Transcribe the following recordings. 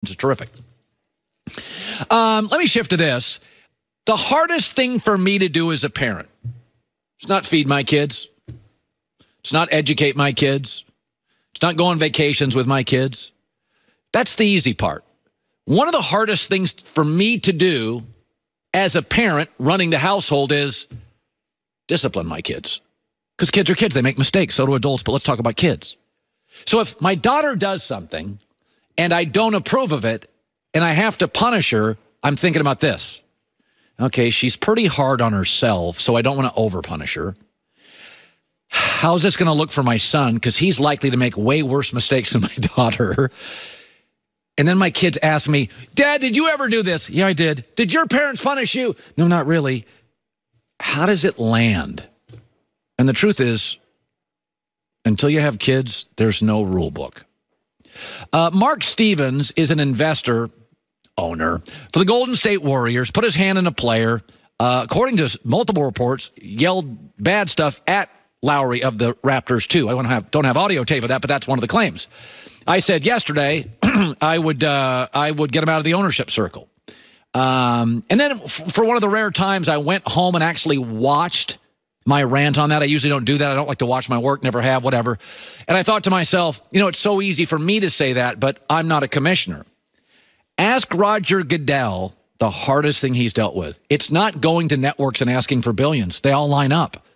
It's terrific. Let me shift to this. The hardest thing for me to do as a parent, it's not feed my kids. It's not educate my kids. It's not go on vacations with my kids. That's the easy part. One of the hardest things for me to do as a parent running the household is discipline my kids. Because kids are kids. They make mistakes. So do adults. But let's talk about kids. So if my daughter does something and I don't approve of it and I have to punish her, I'm thinking about this. Okay, she's pretty hard on herself, so I don't want to over-punish her. How's this going to look for my son? Because he's likely to make way worse mistakes than my daughter. And then my kids ask me, Dad, did you ever do this? Yeah, I did. Did your parents punish you? No, not really. How does it land? And the truth is, until you have kids, there's no rule book. Mark Stevens is an investor owner for the Golden State Warriors, put his hand in a player, according to multiple reports, yelled bad stuff at Lowry of the Raptors too. I don't have audio tape of that, but that's one of the claims. I said yesterday I would get him out of the ownership circle. And then for one of the rare times I went home and actually watched my rant on that. I usually don't do that. I don't like to watch my work, never have, whatever. And I thought to myself, you know, it's so easy for me to say that, but I'm not a commissioner. Ask Roger Goodell the hardest thing he's dealt with. It's not going to networks and asking for billions. They all line up.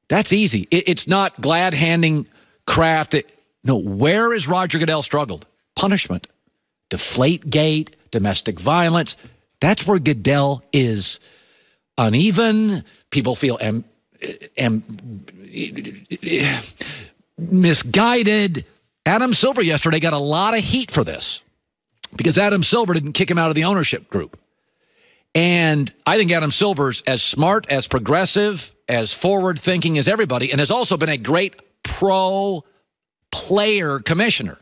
That's easy. It's not glad-handing Kraft. No, where has Roger Goodell struggled? Punishment. Deflategate, domestic violence. That's where Goodell is uneven. People feel misguided. Adam Silver yesterday got a lot of heat for this because Adam Silver didn't kick him out of the ownership group. And I think Adam Silver's as smart, as progressive, as forward-thinking as everybody, and has also been a great pro-player commissioner.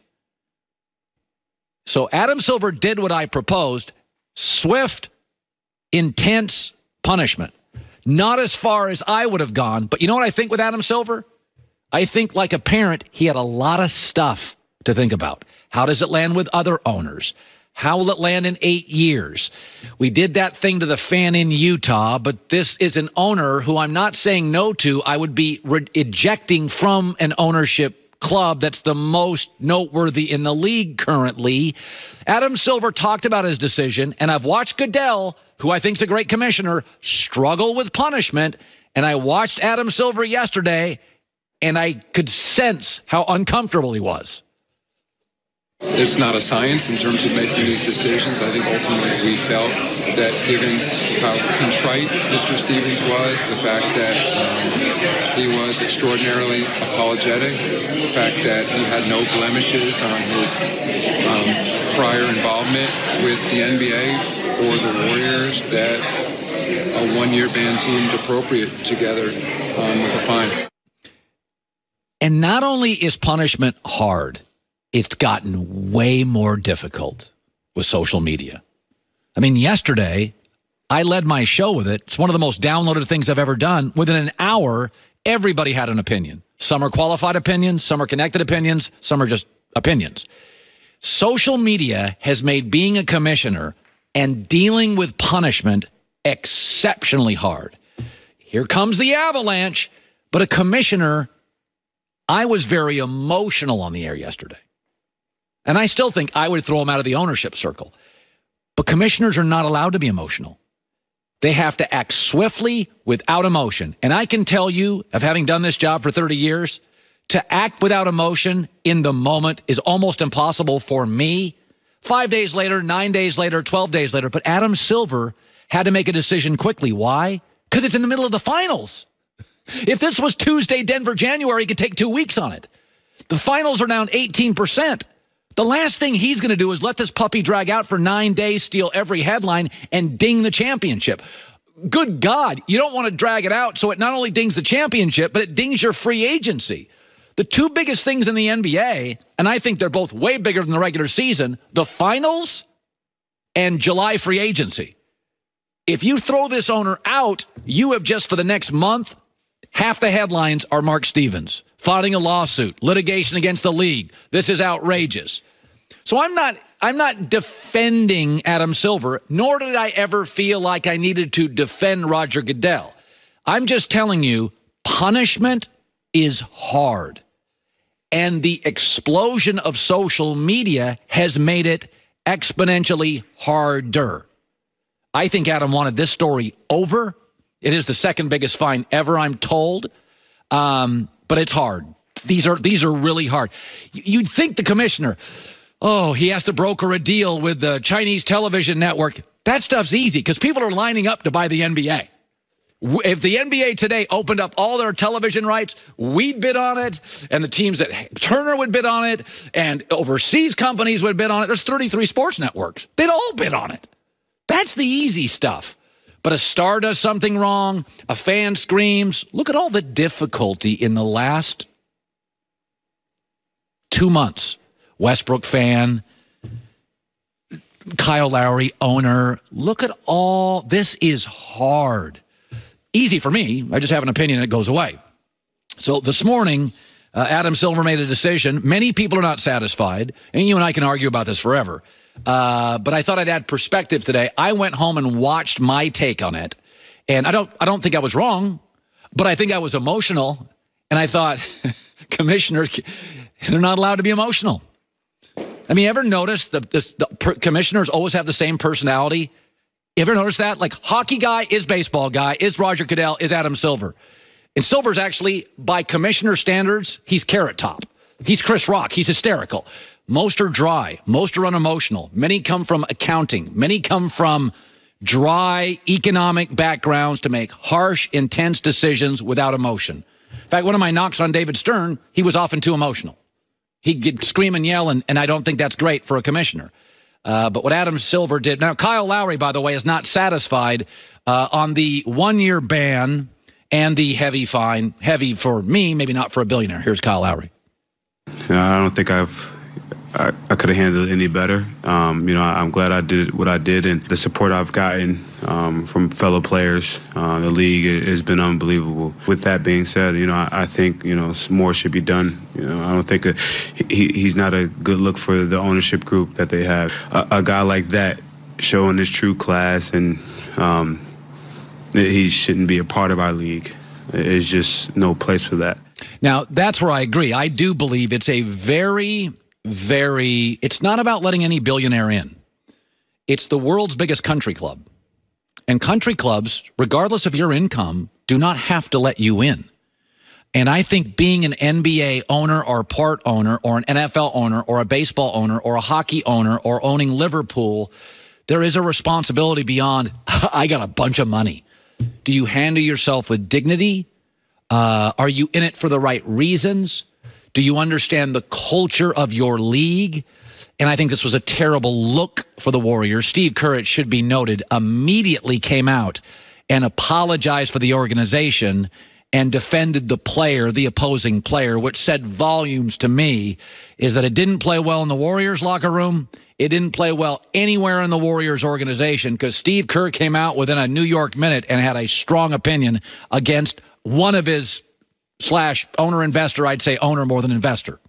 So Adam Silver did what I proposed, swift, intense punishment. Not as far as I would have gone, but you know what I think with Adam Silver? I think like a parent, he had a lot of stuff to think about. How does it land with other owners? How will it land in 8 years? We did that thing to the fan in Utah, but this is an owner who I'm not saying no to. I would be ejecting from an ownership club that's the most noteworthy in the league currently. Adam Silver talked about his decision, and I've watched Goodell, who I think is a great commissioner, struggle with punishment, and I watched Adam Silver yesterday, and I could sense how uncomfortable he was. It's not a science in terms of making these decisions. I think ultimately we felt that given how contrite Mr. Stevens was, the fact that he was extraordinarily apologetic, the fact that he had no blemishes on his prior involvement with the NBA or the Warriors, that a one-year ban seemed appropriate together with a fine. And not only is punishment hard, it's gotten way more difficult with social media. I mean, yesterday, I led my show with it. It's one of the most downloaded things I've ever done. Within an hour, everybody had an opinion. Some are qualified opinions, some are connected opinions, some are just opinions. Social media has made being a commissioner and dealing with punishment exceptionally hard. Here comes the avalanche, but a commissioner, I was very emotional on the air yesterday. And I still think I would throw him out of the ownership circle. But commissioners are not allowed to be emotional. They have to act swiftly without emotion. And I can tell you, of having done this job for 30 years, to act without emotion in the moment is almost impossible for me. 5 days later, 9 days later, 12 days later. But Adam Silver had to make a decision quickly. Why? Because it's in the middle of the finals. If this was Tuesday, Denver, January, he could take 2 weeks on it. The finals are down 18%. The last thing he's going to do is let this puppy drag out for 9 days, steal every headline, and ding the championship. Good God, you don't want to drag it out so it not only dings the championship, but it dings your free agency. The two biggest things in the NBA, and I think they're both way bigger than the regular season, the finals and July free agency. If you throw this owner out, you have just for the next month, half the headlines are Mark Stevens filing a lawsuit, litigation against the league. This is outrageous. So I'm not defending Adam Silver, nor did I ever feel like I needed to defend Roger Goodell. I'm just telling you, punishment is hard. And the explosion of social media has made it exponentially harder. I think Adam wanted this story over. It is the second biggest fine ever, I'm told. But it's hard. These are really hard. You'd think the commissioner, oh, he has to broker a deal with the Chinese television network. That stuff's easy because people are lining up to buy the NBA. If the NBA today opened up all their television rights, we'd bid on it, and the teams at Turner would bid on it, and overseas companies would bid on it. There's 33 sports networks. They'd all bid on it. That's the easy stuff. But a star does something wrong, a fan screams. Look at all the difficulty in the last 2 months. Westbrook fan, Kyle Lowry, owner. Look at all, this is hard. Easy for me. I just have an opinion and it goes away. So this morning, Adam Silver made a decision. Many people are not satisfied, and you and I can argue about this forever. But I thought I'd add perspective today. I went home and watched my take on it, and I don't think I was wrong, but I think I was emotional, and I thought, commissioners, they're not allowed to be emotional. I mean, ever notice the commissioners always have the same personality? You ever notice that? Like, hockey guy is baseball guy, is Roger Goodell, is Adam Silver. And Silver's actually, by commissioner standards, he's Carrot Top. He's Chris Rock. He's hysterical. Most are dry. Most are unemotional. Many come from accounting. Many come from dry economic backgrounds to make harsh, intense decisions without emotion. In fact, one of my knocks on David Stern, he was often too emotional. He'd scream and yell, and I don't think that's great for a commissioner. But what Adam Silver did... Now, Kyle Lowry, by the way, is not satisfied on the one-year ban and the heavy fine. Heavy for me, maybe not for a billionaire. Here's Kyle Lowry. I don't think I could have handled it any better. I'm glad I did what I did, and the support I've gotten from fellow players, the league has been unbelievable. With that being said, I think more should be done. I don't think he's not a good look for the ownership group that they have. A guy like that showing his true class, and he shouldn't be a part of our league. There's just no place for that. Now, that's where I agree. I do believe it's a very, it's not about letting any billionaire in. It's the world's biggest country club. And country clubs, regardless of your income, do not have to let you in. And I think being an NBA owner or part owner or an NFL owner or a baseball owner or a hockey owner or owning Liverpool, there is a responsibility beyond, I got a bunch of money. Do you handle yourself with dignity? Are you in it for the right reasons? Do you understand the culture of your league? And I think this was a terrible look for the Warriors. Steve Kerr, it should be noted, immediately came out and apologized for the organization and defended the player, the opposing player, which said volumes to me, is that it didn't play well in the Warriors locker room. It didn't play well anywhere in the Warriors organization because Steve Kerr came out within a New York minute and had a strong opinion against one of his / owner investor, I'd say owner more than investor.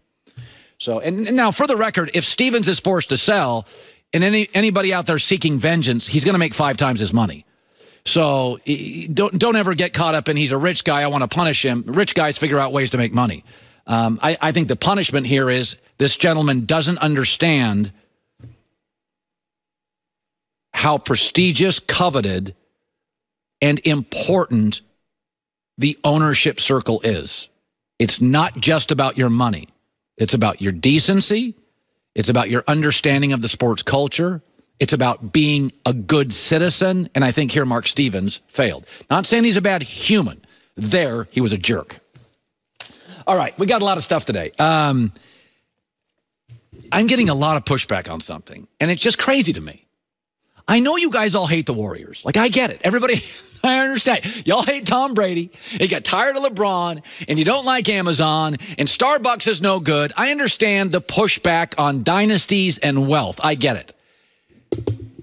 So, and now for the record, if Stevens is forced to sell and anybody out there seeking vengeance, he's going to make 5 times his money. So don't ever get caught up in he's a rich guy, I want to punish him. Rich guys figure out ways to make money. I think the punishment here is this gentleman doesn't understand how prestigious, coveted, and important the ownership circle is. It's not just about your money. It's about your decency. It's about your understanding of the sports culture. It's about being a good citizen. And I think here Mark Stevens failed. Not saying he's a bad human. There, he was a jerk. All right, we got a lot of stuff today. I'm getting a lot of pushback on something, and it's just crazy to me. I know you guys all hate the Warriors. Like, I get it. Everybody, I understand. Y'all hate Tom Brady. You got tired of LeBron, and you don't like Amazon, and Starbucks is no good. I understand the pushback on dynasties and wealth. I get it.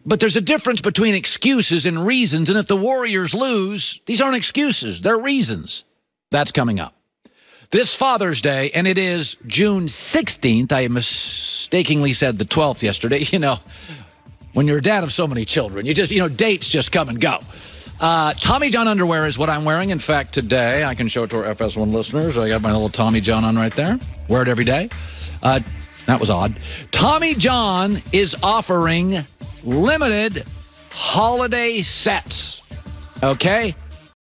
But there's a difference between excuses and reasons, and if the Warriors lose, these aren't excuses. They're reasons. That's coming up. this Father's Day, and it is June 16th. I mistakenly said the 12th yesterday. You know, when you're a dad of so many children, you just, dates just come and go. Tommy John underwear is what I'm wearing. In fact, today, I can show it to our FS1 listeners. I got my little Tommy John on right there. Wear it every day. That was odd. Tommy John is offering limited holiday sets. Okay?